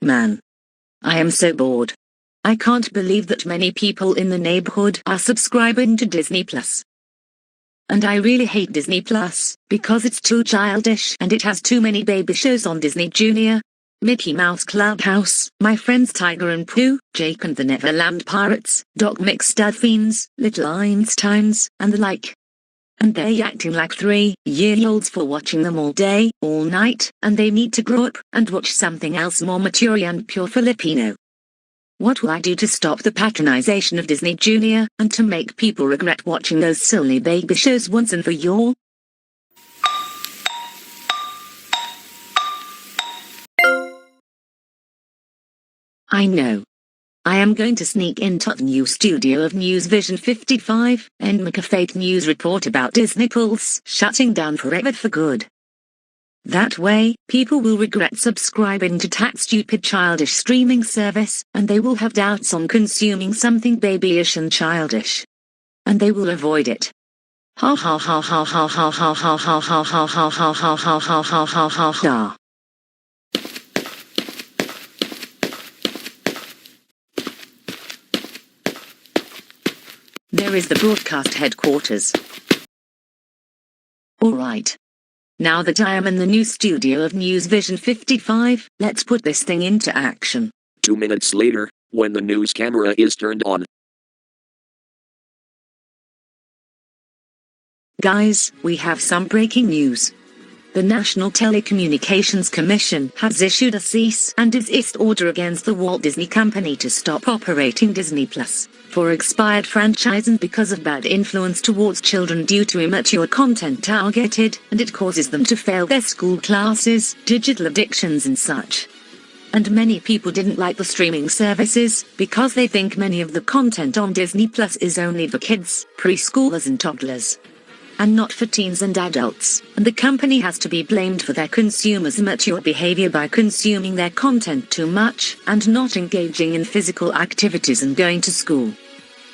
Man. I am so bored. I can't believe that many people in the neighborhood are subscribing to Disney Plus. And I really hate Disney Plus, because it's too childish and it has too many baby shows on Disney Junior. Mickey Mouse Clubhouse, My Friends Tiger and Pooh, Jake and the Neverland Pirates, Doc McStuffins, Little Einsteins, and the like. And they're acting like 3-year-olds for watching them all day, all night, and they need to grow up and watch something else more mature and pure Filipino. What will I do to stop the patronization of Disney Junior, and to make people regret watching those silly baby shows once and for all? I know. I am going to sneak into the new studio of News Vision 55 and make a fake news report about Disney Plus shutting down forever for good. That way, people will regret subscribing to that stupid childish streaming service, and they will have doubts on consuming something babyish and childish. And they will avoid it. Ha ha ha ha ha ha ha ha ha ha ha ha ha ha ha ha ha ha ha ha. There is the broadcast headquarters. Alright. Now that I am in the new studio of News Vision 55, let's put this thing into action. 2 minutes later, when the news camera is turned on. Guys, we have some breaking news. The National Telecommunications Commission has issued a cease and desist order against the Walt Disney Company to stop operating Disney Plus for expired franchises because of bad influence towards children due to immature content targeted, and it causes them to fail their school classes, digital addictions and such. And many people didn't like the streaming services because they think many of the content on Disney Plus is only for kids, preschoolers and toddlers, and not for teens and adults, and the company has to be blamed for their consumers' immature behavior by consuming their content too much, and not engaging in physical activities and going to school.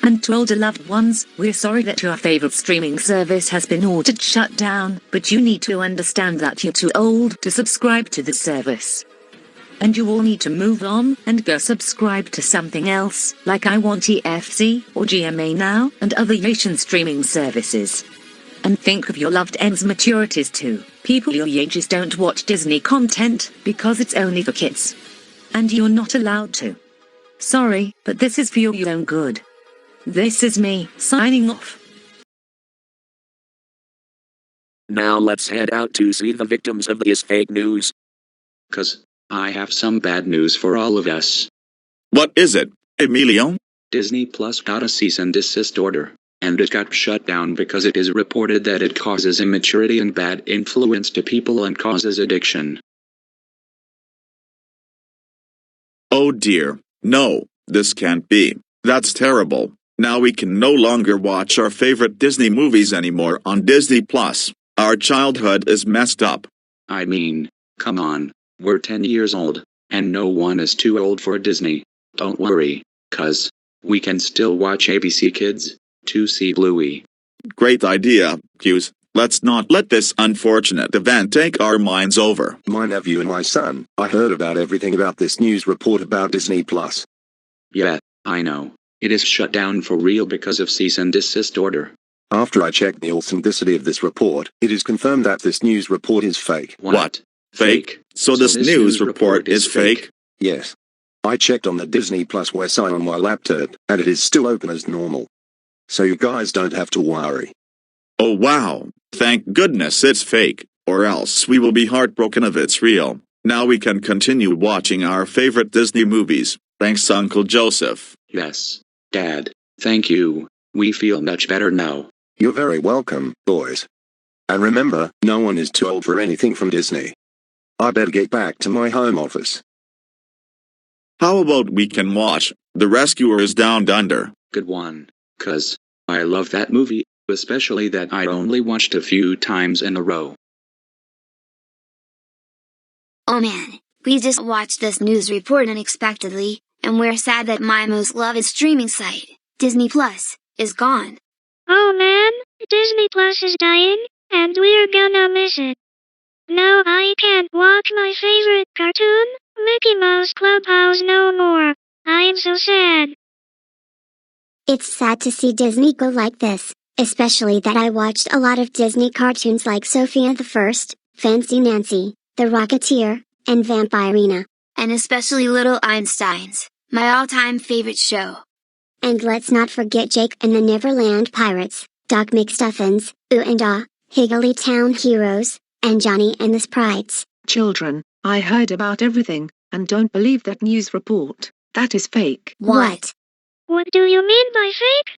And to older loved ones, we're sorry that your favorite streaming service has been ordered shut down, but you need to understand that you're too old to subscribe to the service. And you all need to move on and go subscribe to something else, like I Want EFC or GMA Now and other Asian streaming services. And think of your loved ones' maturities too. People your ages don't watch Disney content because it's only for kids. And you're not allowed to. Sorry, but this is for your own good. This is me, signing off. Now let's head out to see the victims of this fake news. 'Cause I have some bad news for all of us. What is it, Emilio? Disney Plus got a cease and desist order, and it got shut down because it is reported that it causes immaturity and bad influence to people and causes addiction. Oh dear, no, this can't be. That's terrible. Now we can no longer watch our favorite Disney movies anymore on Disney Plus. Our childhood is messed up. I mean, come on, we're 10 years old, and no one is too old for Disney. Don't worry, 'cause we can still watch ABC Kids, 2C Bluey. Great idea, Hughes. Let's not let this unfortunate event take our minds over. My nephew and my son, I heard about everything about this news report about Disney Plus. Yeah, I know. It is shut down for real because of cease and desist order. After I checked the authenticity of this report, it is confirmed that this news report is fake. What? Fake? So this news report is fake? Yes. I checked on the Disney Plus website on my laptop, and it is still open as normal. So you guys don't have to worry. Oh wow, thank goodness it's fake, or else we will be heartbroken if it's real. Now we can continue watching our favorite Disney movies. Thanks, Uncle Joseph. Yes, Dad, thank you. We feel much better now. You're very welcome, boys. And remember, no one is too old for anything from Disney. I better get back to my home office. How about we can watch The Rescuers Down Under? Good one, 'cause I love that movie, especially that I only watched a few times in a row. Oh man, we just watched this news report unexpectedly, and we're sad that my most loved streaming site, Disney Plus, is gone. Oh man, Disney Plus is dying, and we're gonna miss it. Now I can't watch my favorite cartoon, Mickey Mouse Clubhouse no more. I am so sad. It's sad to see Disney go like this, especially that I watched a lot of Disney cartoons like Sophia the First, Fancy Nancy, The Rocketeer, and Vampirina. And especially Little Einsteins, my all-time favorite show. And let's not forget Jake and the Neverland Pirates, Doc McStuffins, Ooh and Ah, Higgly Town Heroes, and Johnny and the Sprites. Children, I heard about everything, and don't believe that news report. That is fake. What? What do you mean by fake?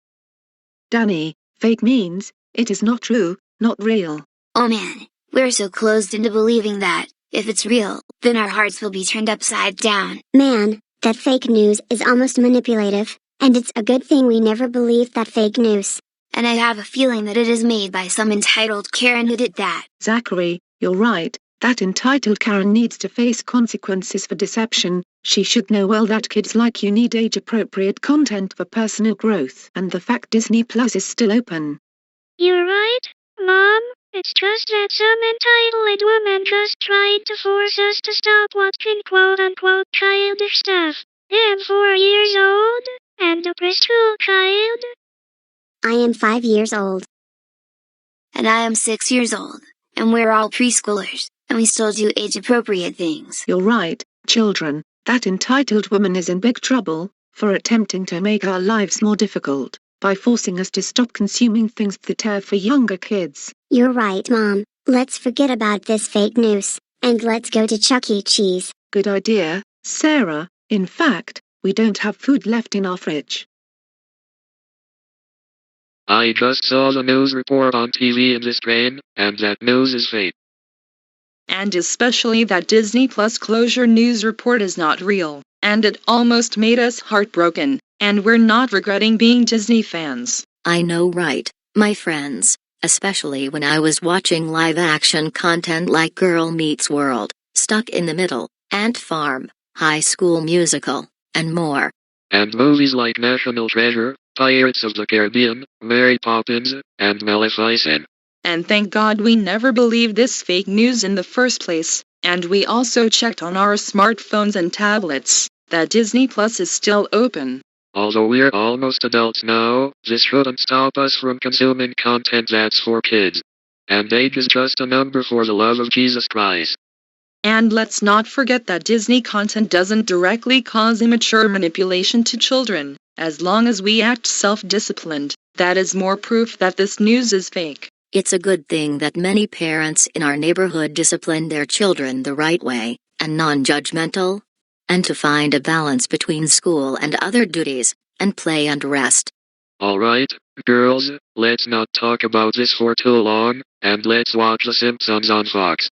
Danny, fake means, it is not true, not real. Oh man, we're so closed into believing that, if it's real, then our hearts will be turned upside down. Man, that fake news is almost manipulative, and it's a good thing we never believed that fake news. And I have a feeling that it is made by some entitled Karen who did that. Zachary, you're right, that entitled Karen needs to face consequences for deception. She should know well that kids like you need age-appropriate content for personal growth. And the fact Disney Plus is still open. You're right, Mom. It's just that some entitled woman just tried to force us to stop watching quote-unquote childish stuff. I'm 4 years old, and a preschool child. I am 5 years old. And I am 6 years old, and we're all preschoolers, and we still do age-appropriate things. You're right, children, that entitled woman is in big trouble, for attempting to make our lives more difficult, by forcing us to stop consuming things that are for younger kids. You're right, Mom. Let's forget about this fake news, and let's go to Chuck E. Cheese. Good idea, Sarah. In fact, we don't have food left in our fridge. I just saw the news report on TV in this train, and that news is fake. And especially that Disney Plus closure news report is not real, and it almost made us heartbroken, and we're not regretting being Disney fans. I know, right, my friends, especially when I was watching live-action content like Girl Meets World, Stuck in the Middle, Ant Farm, High School Musical, and more. And movies like National Treasure, Pirates of the Caribbean, Mary Poppins, and Maleficent. And thank God we never believed this fake news in the first place, and we also checked on our smartphones and tablets, that Disney Plus is still open. Although we're almost adults now, this shouldn't stop us from consuming content that's for kids. And age is just a number for the love of Jesus Christ. And let's not forget that Disney content doesn't directly cause immature manipulation to children. As long as we act self-disciplined, that is more proof that this news is fake. It's a good thing that many parents in our neighborhood discipline their children the right way, and non-judgmental. And to find a balance between school and other duties, and play and rest. Alright, girls, let's not talk about this for too long, and let's watch The Simpsons on Fox.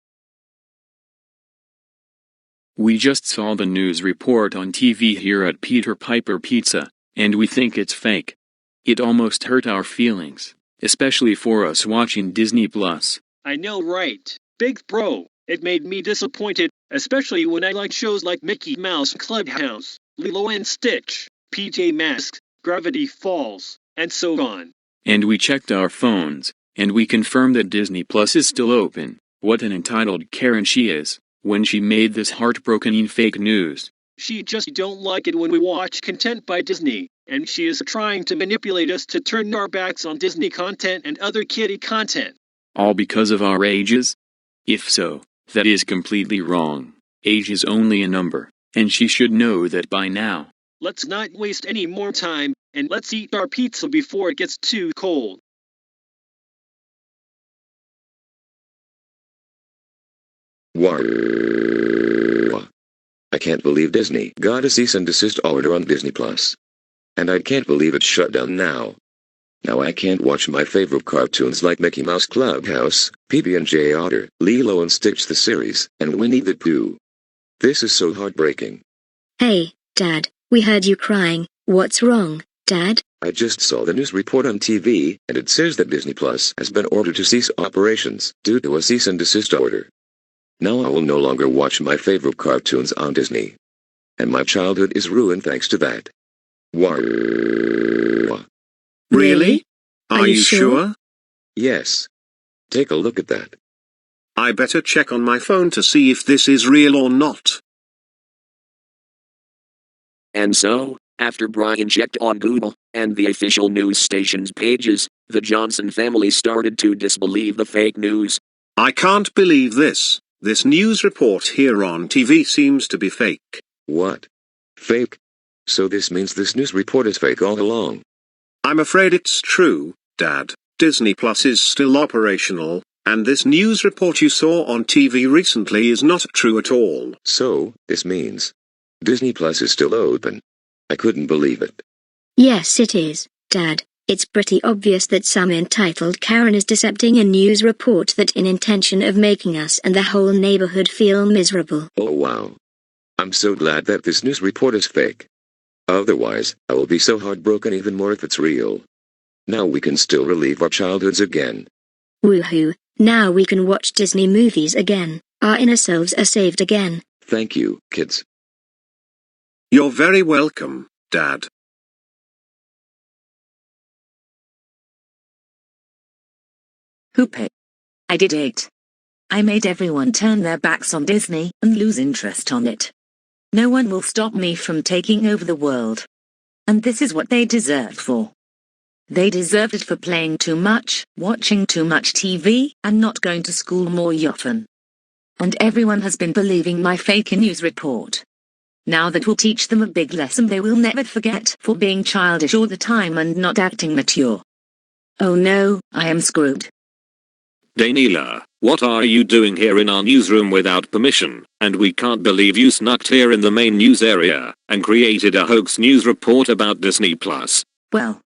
We just saw the news report on TV here at Peter Piper Pizza, and we think it's fake. It almost hurt our feelings, especially for us watching Disney Plus. I know, right? Big bro, it made me disappointed, especially when I like shows like Mickey Mouse Clubhouse, Lilo and Stitch, PJ Masks, Gravity Falls, and so on. And we checked our phones, and we confirmed that Disney Plus is still open. What an entitled Karen she is, when she made this heartbroken fake news. She just don't like it when we watch content by Disney, and she is trying to manipulate us to turn our backs on Disney content and other kiddie content. All because of our ages? If so, that is completely wrong. Age is only a number, and she should know that by now. Let's not waste any more time, and let's eat our pizza before it gets too cold. Wow. I can't believe Disney got a cease and desist order on Disney Plus. And I can't believe it's shut down now. Now I can't watch my favorite cartoons like Mickey Mouse Clubhouse, PB&J Otter, Lilo and Stitch the series, and Winnie the Pooh. This is so heartbreaking. Hey, Dad, we heard you crying. What's wrong, Dad? I just saw the news report on TV, and it says that Disney Plus has been ordered to cease operations due to a cease and desist order. Now I will no longer watch my favorite cartoons on Disney. And my childhood is ruined thanks to that. Wow. Really? Are you sure? Yes. Take a look at that. I better check on my phone to see if this is real or not. And so, after Brian checked on Google and the official news station's pages, the Johnson family started to disbelieve the fake news. I can't believe this. This news report here on TV seems to be fake. What? Fake? So this means this news report is fake all along. I'm afraid it's true, Dad. Disney Plus is still operational, and this news report you saw on TV recently is not true at all. So, this means Disney Plus is still open. I couldn't believe it. Yes, it is, Dad. It's pretty obvious that some entitled Karen is decepting a news report that in intention of making us and the whole neighborhood feel miserable. Oh wow. I'm so glad that this news report is fake. Otherwise, I will be so heartbroken even more if it's real. Now we can still relive our childhoods again. Woohoo, now we can watch Disney movies again. Our inner selves are saved again. Thank you, kids. You're very welcome, Dad. Hoopit. I did it. I made everyone turn their backs on Disney and lose interest on it. No one will stop me from taking over the world. And this is what they deserved for. They deserved it for playing too much, watching too much TV, and not going to school more often. And everyone has been believing my fake news report. Now that will teach them a big lesson they will never forget for being childish all the time and not acting mature. Oh no, I am screwed. Daniela, what are you doing here in our newsroom without permission? And we can't believe you snuck here in the main news area and created a hoax news report about Disney Plus. Well,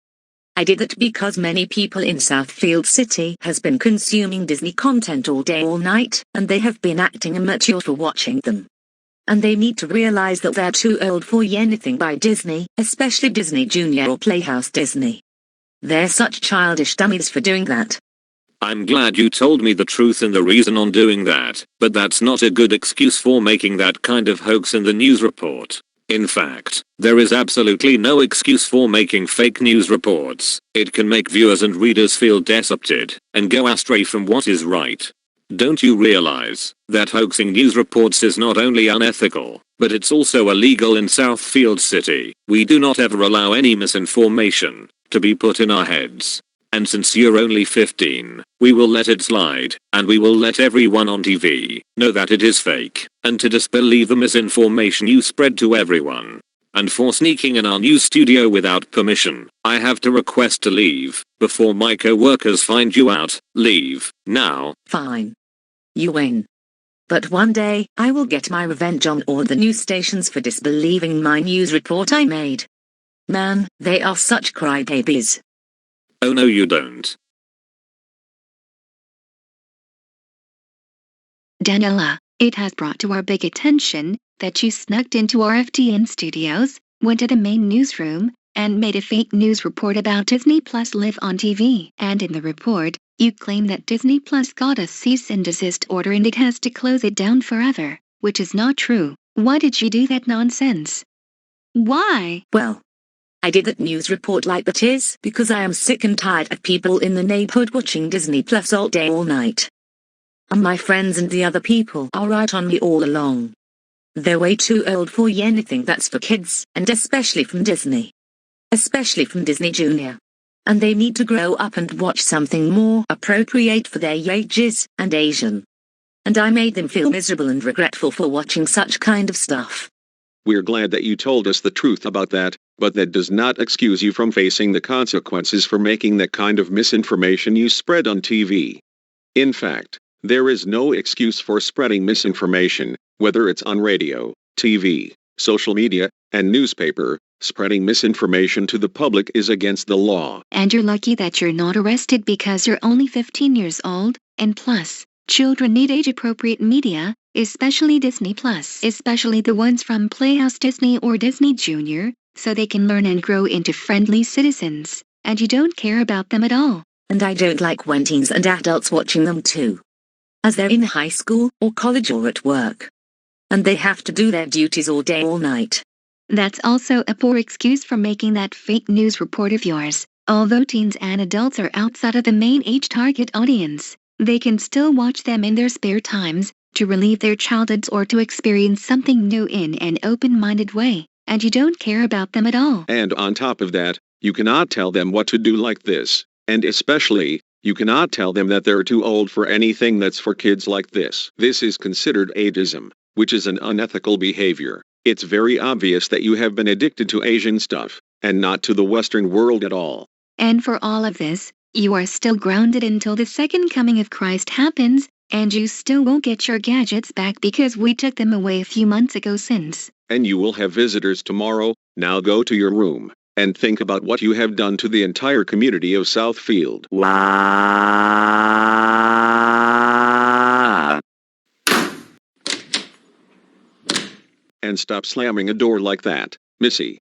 I did that because many people in Southfield City has been consuming Disney content all day all night, and they have been acting immature for watching them. And they need to realize that they're too old for anything by Disney, especially Disney Junior or Playhouse Disney. They're such childish dummies for doing that. I'm glad you told me the truth and the reason on doing that, but that's not a good excuse for making that kind of hoax in the news report. In fact, there is absolutely no excuse for making fake news reports. It can make viewers and readers feel decepted and go astray from what is right. Don't you realize that hoaxing news reports is not only unethical, but it's also illegal in Southfield City? We do not ever allow any misinformation to be put in our heads. And since you're only 15, we will let it slide, and we will let everyone on TV know that it is fake, and to disbelieve the misinformation you spread to everyone. And for sneaking in our news studio without permission, I have to request to leave, before my co-workers find you out. Leave, now. Fine. You win. But one day, I will get my revenge on all the news stations for disbelieving my news report I made. Man, they are such crybabies. Oh no you don't. Daniela, it has brought to our big attention that you snuck into our FTN studios, went to the main newsroom, and made a fake news report about Disney Plus live on TV. And in the report, you claim that Disney Plus got a cease and desist order and it has to close it down forever, which is not true. Why did you do that nonsense? Why? Well, I did that news report like that is because I am sick and tired of people in the neighborhood watching Disney Plus all day all night. And my friends and the other people are right on me all along. They're way too old for anything that's for kids, and especially from Disney. Especially from Disney Junior. And they need to grow up and watch something more appropriate for their ages and Asian. And I made them feel miserable and regretful for watching such kind of stuff. We're glad that you told us the truth about that, but that does not excuse you from facing the consequences for making that kind of misinformation you spread on TV. In fact, there is no excuse for spreading misinformation, whether it's on radio, TV, social media, and newspaper. Spreading misinformation to the public is against the law. And you're lucky that you're not arrested because you're only 15 years old, and plus, children need age-appropriate media, especially Disney Plus, especially the ones from Playhouse Disney or Disney Junior, so they can learn and grow into friendly citizens, and you don't care about them at all. And I don't like when teens and adults watching them too. As they're in high school, or college or at work. And they have to do their duties all day all night. That's also a poor excuse for making that fake news report of yours. Although teens and adults are outside of the main age target audience, they can still watch them in their spare times, to relieve their childhoods or to experience something new in an open-minded way. and you don't care about them at all. And on top of that, you cannot tell them what to do like this, and especially, you cannot tell them that they're too old for anything that's for kids like this. This is considered ageism, which is an unethical behavior. It's very obvious that you have been addicted to Asian stuff, and not to the Western world at all. And for all of this, you are still grounded until the second coming of Christ happens, and you still won't get your gadgets back because we took them away a few months ago since. And you will have visitors tomorrow. Now go to your room, and think about what you have done to the entire community of Southfield. And stop slamming a door like that, Missy.